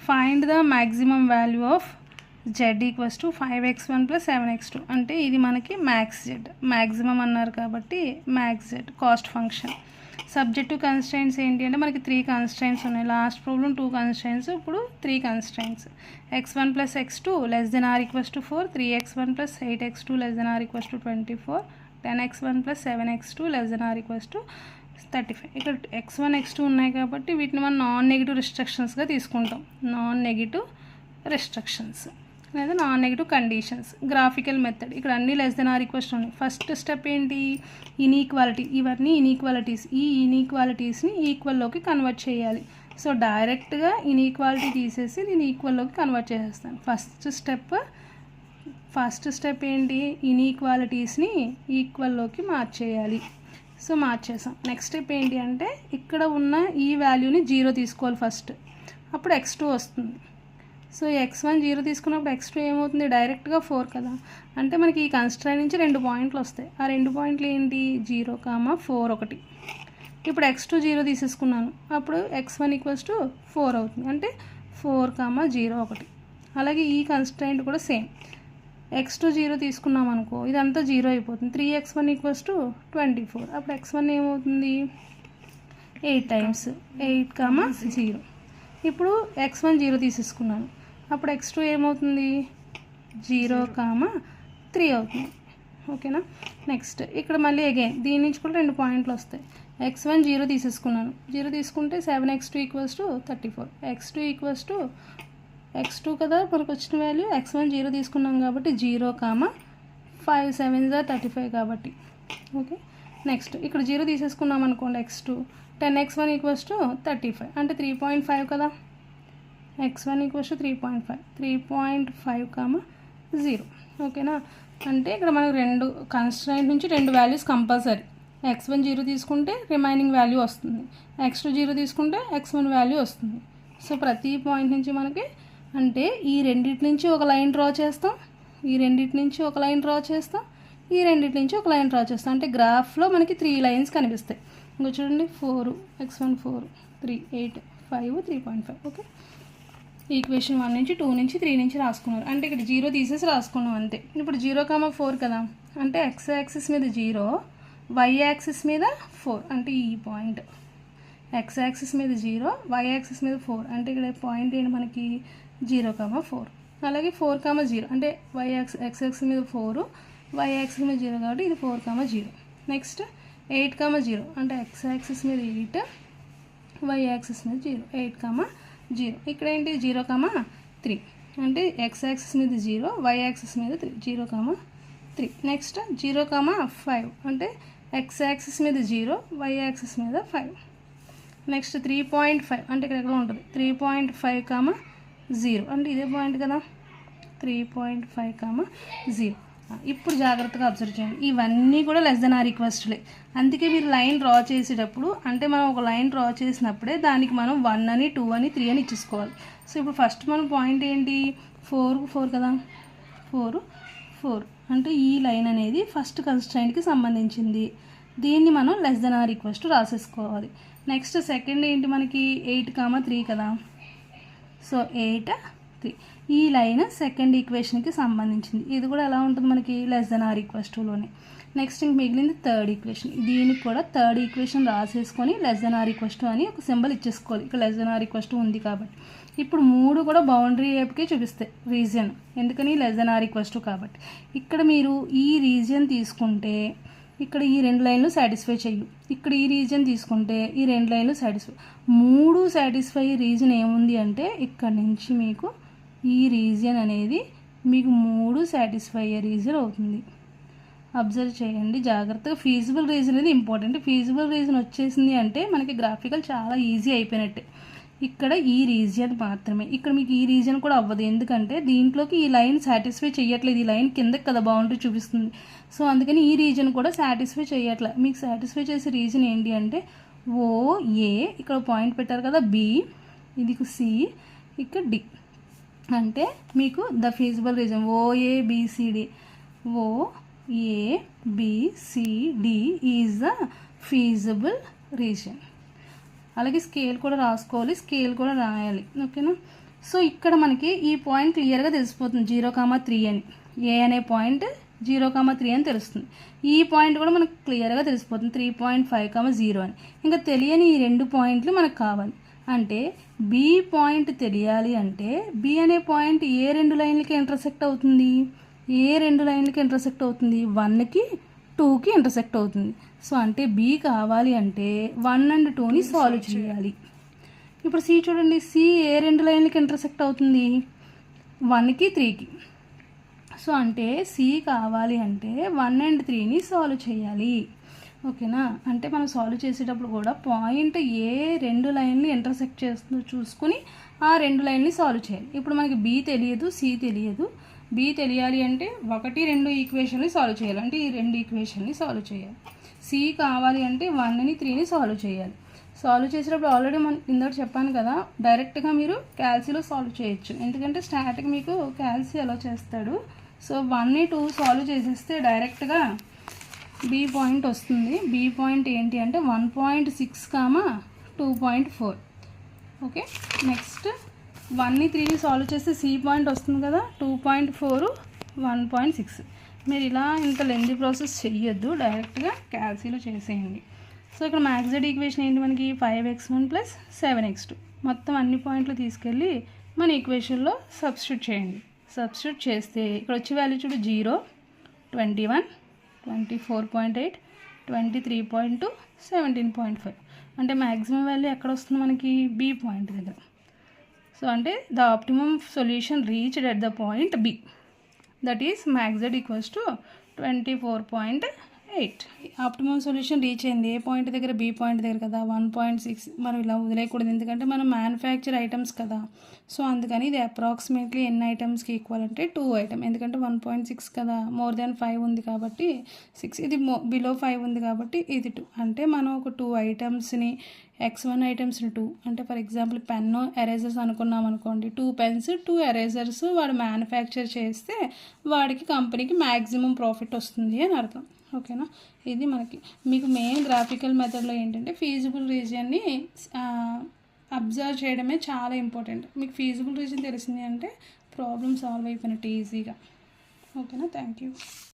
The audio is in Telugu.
Find the maximum value of z equals to 5x1 + 7x2 అంటే ఇది మనకి మ్యాక్స్ z, మ్యాక్సిమం అన్నారు కాబట్టి max z cost function. Subjective constraints ఏంటి అంటే మనకి 3 కన్స్ట్రైంట్స్ ఉన్నాయి. లాస్ట్ ప్రాబ్లం 2 కన్స్ట్రైంట్స్, ఇప్పుడు 3 constraints. x1 + x2 <= 4, 3x1 + 8x2 <= 24, 10x1 + 7x2 <= 35. ఇక్కడ x1 x2 ఉన్నాయి కాబట్టి వీటిని మనం నాన్ నెగిటివ్ రిస్ట్రిక్షన్స్గా తీసుకుంటాం. నాన్ నెగిటివ్ రిస్ట్రిక్షన్స్ లేదా non negative conditions. Graphical method ఇక్కడ అన్ని <= ఉన్నాయి. ఫస్ట్ స్టెప్ ఏంటి? ఇన్ఈక్వాలిటీ. ఇవన్నీ ఇన్ఈక్వాలిటీస్. ఈ ఇన్ఈక్వాలిటీస్ని ఈక్వల్లోకి కన్వర్ట్ చేయాలి. సో డైరెక్ట్గా ఇన్ఈక్వాలిటీ తీసేసి నేను ఈక్వల్లోకి కన్వర్ట్ చేసేస్తాను. ఫస్ట్ స్టెప్ ఏంటి? ఇన్ఈక్వాలిటీస్ని ఈక్వల్లోకి మార్చేయాలి. సో మార్చేసాం. నెక్స్ట్ స్టెప్ ఏంటి అంటే ఇక్కడ ఉన్న ఈ వాల్యూని 0 తీసుకోవాలి ఫస్ట్, అప్పుడు x2 వస్తుంది. సో x1 0 తీసుకున్నప్పుడు x2 ఏమవుతుంది? డైరెక్ట్గా 4 కదా, అంటే మనకి ఈ కన్స్ట్రైంట్ నుంచి 2 పాయింట్లు వస్తాయి. ఆ 2 పాయింట్లు ఏంటి? 0, 4 ఒకటి. ఇప్పుడు x2 0 తీసేసుకున్నాను, అప్పుడు x1 = 4 అవుతుంది, అంటే 4, 0 ఒకటి. అలాగే ఈ కన్స్ట్రైంట్ కూడా సేమ్. x2 0 తీసుకున్నాం అనుకో, ఇదంతా 0 అయిపోతుంది. 3x1 = 24, అప్పుడు x1 ఏమవుతుంది? 8 టైమ్స్ 8, 0. ఇప్పుడు x1 0 తీసేసుకున్నాను, అప్పుడు x2 ఏమవుతుంది? 0, 3 అవుతుంది. ఓకేనా? నెక్స్ట్ ఇక్కడ మళ్ళీ అగైన్ దీని నుంచి కూడా 2 పాయింట్లు వస్తాయి. x1 0 తీసేసుకున్నాను, 0 తీసుకుంటే 7x2 = 34. x2 కదా మనకు వచ్చిన వాల్యూ. x1 0 తీసుకున్నాం కాబట్టి 0, 5 7 35 కాబట్టి. ఓకే, నెక్స్ట్ ఇక్కడ 0 తీసేసుకున్నాం అనుకోండి x2, 10x1 = 35, అంటే 3.5 కదా. x1 = 3.5, 3.5, 0. ఓకేనా? అంటే ఇక్కడ మనకు 2 కన్స్ట్రైంట్ నుంచి 2 వాల్యూస్ కంపల్సరీ. x1 0 తీసుకుంటే రిమైనింగ్ వాల్యూ వస్తుంది, x2 0 తీసుకుంటే x1 వాల్యూ వస్తుంది. సో ప్రతి పాయింట్ నుంచి మనకి అంటే ఈ రెండింటి నుంచి ఒక లైన్ డ్రా చేస్తాం, ఈ రెండింటి నుంచి ఒక లైన్ డ్రా చేస్తాం, ఈ రెండింటి నుంచి ఒక లైన్ డ్రా చేస్తాం. అంటే గ్రాఫ్లో మనకి 3 లైన్స్ కనిపిస్తాయి. ఇంకో చూడండి, 4, x1 4, 3, 8, 5, 3.5. ఓకే, ఈక్వేషన్ 1 నుంచి 2 నుంచి 3 నుంచి రాసుకున్నారు. అంటే ఇక్కడ 0 తీసేసి రాసుకున్నాం అంతే. ఇప్పుడు 0, 4 కదా, అంటే x యాక్సిస్ మీద 0, y యాక్సిస్ మీద 4, అంటే ఈ పాయింట్. x యాక్సిస్ మీద 0, y యాక్సిస్ మీద 4, అంటే ఇక్కడ పాయింట్ ఏంటి మనకి? 0, 4. అలాగే 4, 0, అంటే x యాక్సిస్ మీద 4, y యాక్సిస్ మీద 0 కాబట్టి ఇది 4, 0. నెక్స్ట్ 8, 0, అంటే x యాక్సిస్ మీద 8, y యాక్సిస్ మీద 0, 8, 0. ఇక్కడ ఏంటి? 0, 3, అంటే x యాక్సిస్ మీద 0, y యాక్సిస్ మీద 3, 0, 3. నెక్స్ట్ 0, 5, అంటే x యాక్సిస్ మీద 0, y యాక్సిస్ మీద 5. నెక్స్ట్ 3.5, అంటే ఇక్కడ ఎక్కడ ఉంటుంది? 3.5, 0, అంటే ఇదే పాయింట్ కదా, 3.5, 0. ఇప్పుడు జాగ్రత్తగా అబ్జర్వ్ చేయండి, ఇవన్నీ కూడా <= అందుకే మీరు లైన్ డ్రా చేసేటప్పుడు, అంటే మనం ఒక లైన్ డ్రా చేసినప్పుడే దానికి మనం 1 అని 2 అని 3 అని ఇచ్చేసుకోవాలి. సో ఇప్పుడు ఫస్ట్ మన పాయింట్ ఏంటి? 4 కదా, 4, అంటే ఈ లైన్ అనేది ఫస్ట్ కన్స్ట్రైంట్కి సంబంధించింది. దీన్ని మనం <= రాసేసుకోవాలి. నెక్స్ట్ సెకండ్ ఏంటి మనకి? 8, 3 కదా, సో 8, 3. ఈ లైన్ సెకండ్ ఈక్వేషన్కి సంబంధించింది. ఇది కూడా ఎలా ఉంటుంది మనకి? <= నెక్స్ట్ ఇంక మిగిలింది థర్డ్ ఈక్వేషన్. దీనికి కూడా థర్డ్ ఈక్వేషన్ రాసేసుకొని <= అని ఒక సింబల్ ఇచ్చేసుకోవాలి. ఇక్కడ <= ఉంది కాబట్టి. ఇప్పుడు 3 కూడా బౌండరీ వైపుకే చూపిస్తాయి రీజియన్, ఎందుకని? <= కాబట్టి. ఇక్కడ మీరు ఈ రీజియన్ తీసుకుంటే ఇక్కడ ఈ 2 లైన్లు సాటిస్ఫై చెయ్యు, ఇక్కడ ఈ రీజియన్ తీసుకుంటే ఈ 2 లైన్లు సాటిస్ఫై. 3 సాటిస్ఫై రీజన్ ఏముంది అంటే ఇక్కడ నుంచి మీకు ఈ రీజియన్ అనేది మీకు 3 సాటిస్ఫై అయ్యే రీజన్ అవుతుంది. అబ్జర్వ్ చేయండి జాగ్రత్తగా. ఫీజిబుల్ రీజన్ అనేది ఇంపార్టెంట్. ఫీజిబుల్ రీజన్ వచ్చేసింది అంటే మనకి గ్రాఫికల్ చాలా ఈజీ అయిపోయినట్టే. ఇక్కడ ఈ రీజియన్ మాత్రమే, ఇక్కడ మీకు ఈ రీజియన్ కూడా అవ్వదు, ఎందుకంటే దీంట్లోకి ఈ లైన్ సాటిస్ఫై చేయట్లేదు. ఈ లైన్ కిందకి కదా బౌండరీ చూపిస్తుంది. సో అందుకని ఈ రీజియన్ కూడా సాటిస్ఫై చేయట్లేదు. మీకు సాటిస్ఫై చేసే రీజన్ ఏంటి అంటే OA, ఇక్కడ పాయింట్ పెట్టారు కదా, B, ఇది C, ఇక్కడ D. అంటే మీకు the feasible reason OABCD, OABCD is the feasible reason. అలాగే స్కేల్ కూడా రాసుకోవాలి, స్కేల్ కూడా రాయాలి. ఓకేనా? సో ఇక్కడ మనకి ఈ పాయింట్ క్లియర్గా తెలిసిపోతుంది 0,3 అని. ఏ అనే పాయింట్ 0,3 అని తెలుస్తుంది. ఈ పాయింట్ కూడా మనకు క్లియర్గా తెలిసిపోతుంది 3.5,0 అని. ఇంకా తెలియని ఈ 2 పాయింట్లు మనకు కావాలి. అంటే బి పాయింట్ తెలియాలి అంటే బి అనే పాయింట్ ఏ 2 లైన్లకి ఇంటర్సెక్ట్ అవుతుంది? ఏ 2 లైన్లకి ఇంటర్సెక్ట్ అవుతుంది? 1కి 2కి ఇంటర్సెక్ట్ అవుతుంది. సో అంటే బి కావాలి అంటే 1 and 2ని సాల్వ్ చేయాలి. ఇప్పుడు సి చూడండి, సి ఏ 2 లైన్లకి ఇంటర్సెక్ట్ అవుతుంది? 1కి 3కి. సో అంటే సి కావాలి అంటే 1 and 3ని సాల్వ్ చేయాలి. ఓకేనా? అంటే మనం సాల్వ్ చేసేటప్పుడు కూడా పాయింట్ ఏ 2 లైన్లు ఇంటర్సెక్ట్ చేస్తుందో చూసుకుని ఆ 2 లైన్ని సాల్వ్ చేయాలి. ఇప్పుడు మనకి బి తెలియదు, సి తెలియదు. బి తెలియాలి అంటే 1, 2 ఈక్వేషన్ని సాల్వ్ చేయాలి. అంటే ఈ 2 ఈక్వేషన్ని సాల్వ్ చేయాలి. సి కావాలి అంటే 1ని 3ని సాల్వ్ చేయాలి. సాల్వ్ చేసేటప్పుడు ఆల్రెడీ మనం ఇందాక చెప్పాను కదా, డైరెక్ట్గా మీరు క్యాల్సీలో సాల్వ్ చేయొచ్చు. ఎందుకంటే స్టాటిక్ మీకు క్యాల్సీ అలా చేస్తాడు. సో 1, 2 సాల్వ్ చేసేస్తే డైరెక్ట్గా బి పాయింట్ వస్తుంది. బి పాయింట్ ఏంటి అంటే 1.6, 2.4. ఓకే, నెక్స్ట్ 1ని 3ని సాల్వ్ చేస్తే సి పాయింట్ వస్తుంది కదా, 2.4, 1.6. మీరు ఇలా ఇంత లెంతీ ప్రాసెస్ చెయ్యొద్దు, డైరెక్ట్గా క్యాల్సీలో చేసేయండి. సో ఇక్కడ మ్యాక్స్డ్ ఈక్వేషన్ ఏంటి మనకి? 5x1 + 7x2. మొత్తం అన్ని పాయింట్లు తీసుకెళ్ళి మన ఈక్వేషన్లో సబ్స్టిట్యూట్ చేయండి. సబ్స్టిట్యూట్ చేస్తే ఇక్కడ వచ్చే వాల్యూ చూడు, 0, 21, 24.8, 23.2, 17.5. అంటే మ్యాక్సిమం వాల్యూ ఎక్కడ వస్తుంది మనకి? బి పాయింట్ దగ్గర. సో అంటే the optimum solution reached at the point B, that is maxed equals to 24.8. Optimum solution reach అయింది ఏ పాయింట్ దగ్గర? బి పాయింట్ దగ్గర కదా. 1.6 మనం ఇలా వదిలేయకూడదు, ఎందుకంటే మనం మ్యానుఫ్యాక్చర్ ఐటమ్స్ కదా. సో అందుకని ఇది అప్రాక్సిమేట్లీ ఎన్ని ఐటమ్స్కి ఈక్వల్ అంటే 2 ఐటమ్. ఎందుకంటే 1.6 కదా, మోర్ దాన్ 5 ఉంది కాబట్టి 6, ఇది బిలో 5 ఉంది కాబట్టి ఇది 2. అంటే మనం ఒక 2 ఐటమ్స్ని, x1 ఐటమ్స్ని 2, అంటే ఫర్ ఎగ్జాంపుల్ పెన్ను ఎరేజర్స్ అనుకున్నాం అనుకోండి, 2 పెన్స్ 2 ఎరేజర్స్ వాడు మ్యానుఫ్యాక్చర్ చేస్తే వాడికి కంపెనీకి మ్యాక్సిమం ప్రాఫిట్ వస్తుంది అని అర్థం. ఓకేనా? ఇది మనకి మీకు మెయిన్ గ్రాఫికల్ మెథడ్లో ఏంటంటే ఫీజిబుల్ రీజియన్ని అబ్జర్వ్ చేయడమే చాలా ఇంపార్టెంట్. మీకు ఫీజిబుల్ రీజన్ తెలిసింది అంటే ప్రాబ్లమ్ సాల్వ్ అయిపోయినట్టు ఈజీగా. ఓకేనా? Thank you.